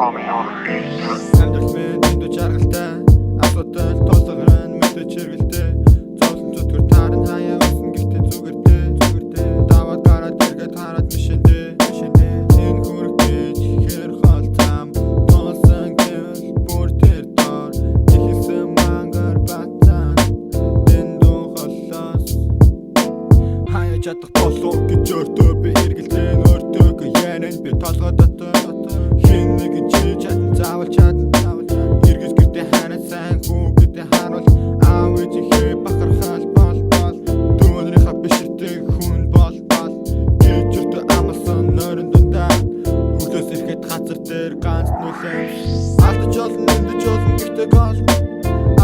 Амьдрал минь дэндүү жаргалтай асуудал тулгарн мэдэж хэрэгэлтэй зовлон зүтгэр таарн хаяа усан гэхдээ зүгэртэй даваад гараад иргээд хараад мишэндээ энэ хүрэгдэж хэр хол зам тулсан гэл бүр тэр дор ихэлсэн мангар бацан дэндүү холлоос хаяа чадах болов гэж өөртөө би эргэлзэн өөртөө янэн би толгой дотор хин нэгэн чи чадан заавал эргэж гэртээ хараад сайн хүү гэдээ харуул аав ээжийнхээ бахархал бол дүүнэрийнхээ биширтэй хүн бол гэж өртөө амлсан нойрон дундаа өглөөс ирэхэд газар дээр ганц нүлэн алдаж олон эндэж олон гэхдээ гол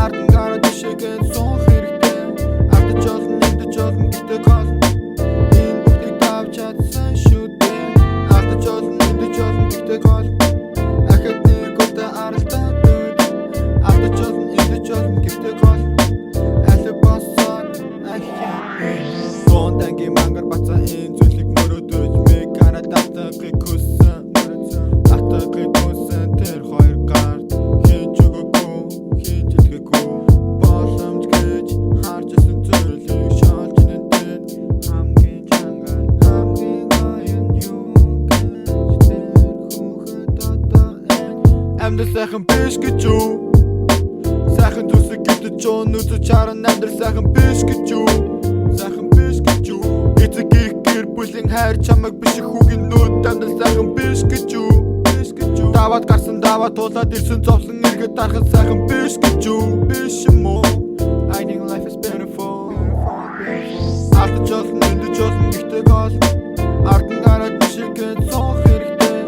ардан гараад ишээгээд суух хэрэгтэй алдаж олон эндэж олон гэхдээ гол энэ бүгдийг давж чадсан шүү дээ алдаж олон эндэж олон гэхдээ гол ахад нэг удаа аралтаа дүүд алдаж олон эндэж олон гэхдээ гол аль босоод ахяа гонданги мангар бацаа энэ зүйлийг мөрөөдөж mig гараад атгыг хүссэн тэр хоёр гарт хийж өгөөгүй хийж илгээгүй боломж гэж харжсэн зүйлийг шалж нэтэн хамгийн чангаар хамгийн аян юу гэж тэр хүүхэд одоо амьдрал сайхан биш гэж юу сайхан зүйлсийг гэдэг ч өнөөдөр чаран амьдрал сайхан биш гэж юу сайхан биш гэж юу эцэг их гэр бүлийн хайр чамайг биш хүүгийн нүд амьдрал сайхан биш гэж юу даваад гарсан даваад тулаад ирсэн зовлон эргээд дарахад сайхан биш гэж юу биш юм уу I think life is beautiful алдаж олон эндэж олон гэхдээ гол ардан гараад бишигээд суух хэрэгтэй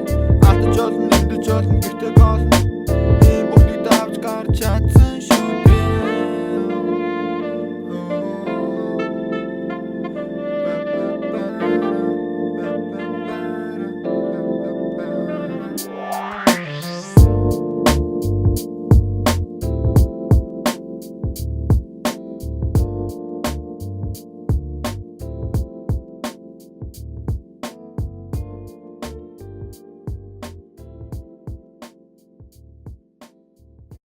алдаж олон эндэж олон гэхдээ гол